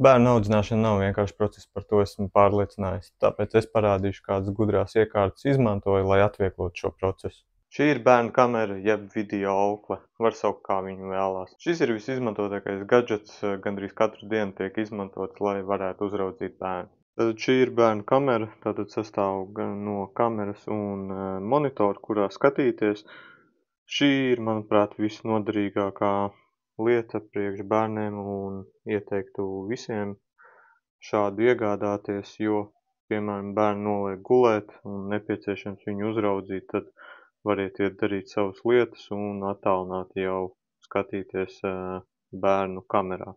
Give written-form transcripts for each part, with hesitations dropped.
Bērnu audzināšana nav vienkārši process, par to esmu pārliecinājis. Tāpēc es parādīšu, kādas gudrās iekārtas izmantoju, lai atvieglotu šo procesu. Šī ir bērnu kamera, jeb video aukle. Var saukt, kā viņu vēlās. Šis ir visizmantotākais gadžets, gandrīz katru dienu tiek izmantots, lai varētu uzraudzīt bērnu. Tātad šī ir bērnu kamera, tātad sastāv gan no kameras un monitora, kurā skatīties. Šī ir, manuprāt, visnoderīgākā lieta priekš bērniem un ieteiktu visiem šādu iegādāties, jo, piemēram, bērni noliek gulēt un nepieciešams viņu uzraudzīt, tad variet iet darīt savas lietas un attālināti jau skatīties bērnu kamerā.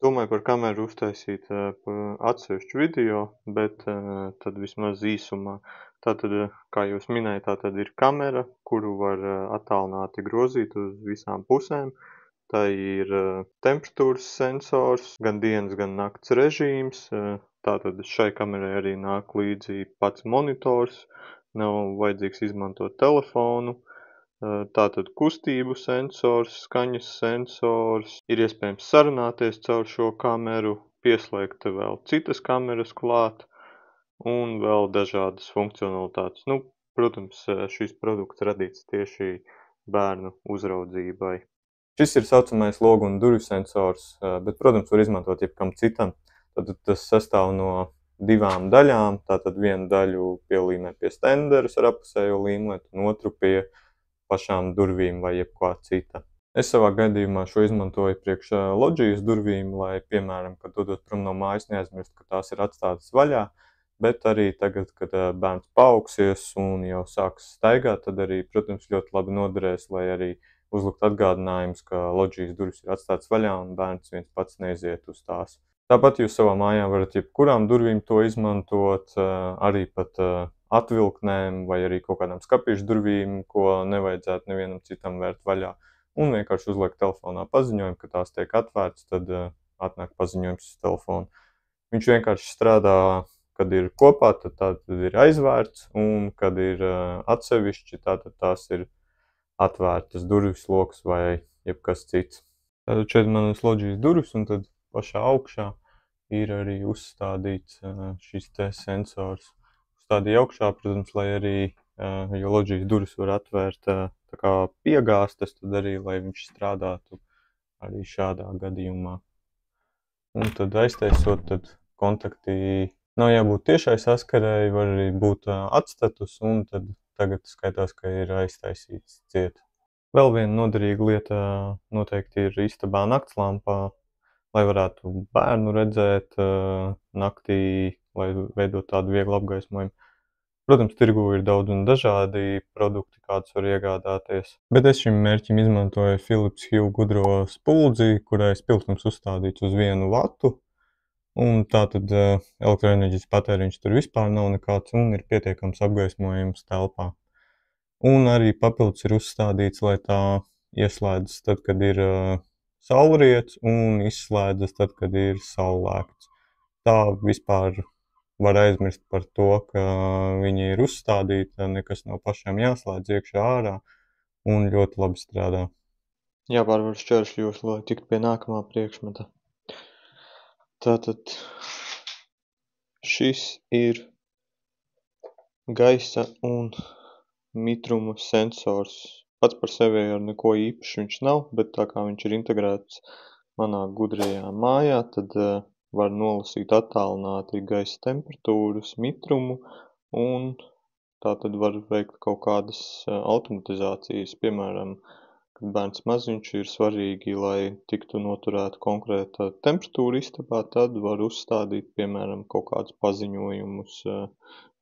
Domāju par kameru uztaisīt atsevišķu video, bet tad vismaz īsumā. Tātad, kā jūs minēju, tātad ir kamera, kuru var attālināti grozīt uz visām pusēm. Tā ir temperatūras sensors, gan dienas, gan nakts režīms. Tātad šai kamerai arī nāk līdzi pats monitors. Nav vajadzīgs izmantot telefonu. Tātad kustību sensors, skaņas sensors. Ir iespējams sarunāties caur šo kameru, pieslēgt vēl citas kameras klāt un vēl dažādas funkcionalitātes. Protams, šis produkts radīts tieši bērnu uzraudzībai. Šis ir saucamais logu un durvju sensors, bet, protams, var izmantot jebkam citam. Tad tas sastāv no divām daļām, tātad vienu daļu pielīmē pie stenderas ar apusējo līmletu un otru pie pašām durvīm vai jebkā cita. Es savā gadījumā šo izmantoju priekš loģijas durvīm, lai, piemēram, kad dodot prom no mājas, neaizmirst, ka tās ir atstātas vaļā, bet arī tagad, kad bērns paaugsies un jau sāks staigāt, tad arī, protams, ļoti labi noderēs, lai arī uzlikt atgādinājums, ka loģijas durvis ir atstātas vaļā un bērns viens pats neiziet uz tās. Tāpat jūs savā mājā varat jebkurām durvīm to izmantot, arī pat atvilknēm vai arī kaut kādām skapīšu durvīm, ko nevajadzētu nevienam citam vērt vaļā. Un vienkārši uzliek telefonā paziņojumu, ka tās tiek atvērtas, tad atnāk paziņojums uz telefonu. Viņš vienkārši strādā, kad ir kopā, tad ir aizvērts, un kad ir atsevišķi, tad tās ir atvērtas durvis, loks vai jebkas cits. Tātad šeit manas loģijas durvis, un tad pašā augšā ir arī uzstādīts šis te sensors. Uzstādīja augšā, protams, lai arī, jo loģijas durvis var atvērt tā kā piegāstas, tad arī, lai viņš strādātu arī šādā gadījumā. Un tad aiztaisot, tad kontakti nav jābūt tiešai saskarēji, var arī būt atstatus, un tad tagad skaitās, ka ir aiztaisīts ciet. Vēl viena noderīga lieta noteikti ir istabā naktslampa, lai varētu bērnu redzēt naktī, lai veidot tādu vieglu apgaismojumu. Protams, tirgū ir daudz un dažādi produkti, kādus var iegādāties, bet es šim mērķim izmantoju Philips Hue gudro spuldzi, kurai spilgtums uzstādīts uz 1 vatu, un tātad elektroenerģijas patēriņš tur vispār nav nekāds un ir pietiekams apgaismojums telpā. Un arī papildus ir uzstādīts, lai tā ieslēdzas tad, kad ir saulriets un izslēdzas tad, kad ir saulēkts. Tā vispār var aizmirst par to, ka viņi ir uzstādīti, nekas nav pašam jāslēdz iekšā ārā un ļoti labi strādā. Jāpārvar šķēršļos, lai tiktu pie nākamā priekšmeta. Tātad šis ir gaisa un mitruma sensors. Pats par sevi ar neko īpaši viņš nav, bet tā kā viņš ir integrēts manā gudrajā mājā, tad var nolasīt attālināti gaisa temperatūras, mitrumu, un tā tad var veikt kaut kādas automatizācijas. Piemēram, kad bērns maziņš, ir svarīgi, lai tiktu noturēta konkrēta temperatūra istabā, tad var uzstādīt, piemēram, kaut kādus paziņojumus,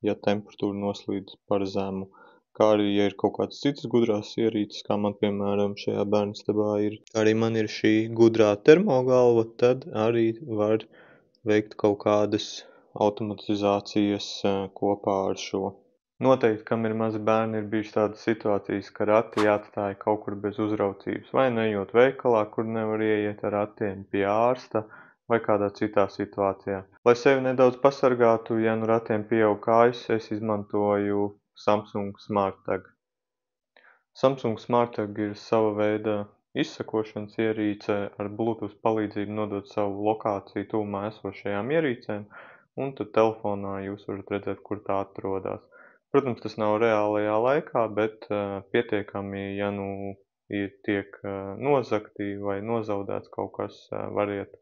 ja temperatūra noslīd par zemu. Kā arī, ja ir kaut kādas citas gudrās ierīces, kā man, piemēram, šajā bērnistabā ir, kā arī man ir šī gudrā termogalva, tad arī var veikt kaut kādas automatizācijas kopā ar šo. Noteikti, kam ir mazi bērni, ir bijušas tādas situācijas, ka rati jāatstāja kaut kur bez uzraudzības, vai neejot veikalā, kur nevar ieiet ar ratiem, pie ārsta vai kādā citā situācijā. Lai sevi nedaudz pasargātu, ja nu ratiem pieaug kājas, es izmantoju Samsung SmartTag. Samsung SmartTag ir sava veida izsekošanas ierīce ar Bluetooth palīdzību nodot savu lokāciju tuvumā esošajām ierīcēm, un tad telefonā jūs varat redzēt, kur tā atrodas. Protams, tas nav reālajā laikā, bet pietiekami, ja tiek nozagti vai nozaudēts kaut kas, variet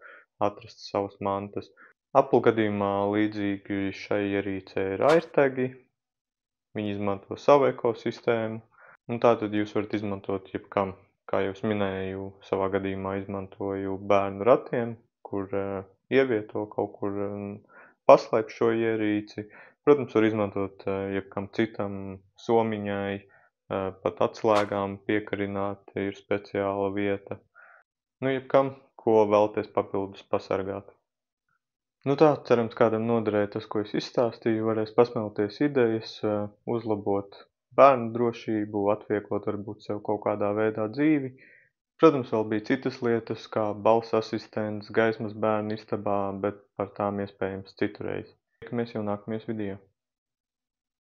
atrast savas mantas. Apple gadījumā līdzīgi šai ierīcei ir AirTagi, viņi izmanto savu ekosistēmu, un tātad jūs varat izmantot jebkam. Kā jau es minēju, savā gadījumā izmantoju bērnu ratiem, kur ievieto kaut kur paslēp šo ierīci. Protams, var izmantot jebkam citam, somiņai, pat atslēgām piekarināt ir speciāla vieta. Jebkam, ko vēlaties papildus pasargāt. Tā, cerams, kādam noderēja tas, ko es izstāstīju, varēs pasmelties idejas, uzlabot bērnu drošību, atvieglot varbūt sev kaut kādā veidā dzīvi. Protams, vēl bija citas lietas, kā balss asistents, gaismas bērnu istabā, bet par tām iespējams citu reizi. Tiekamies jau nākamajos video.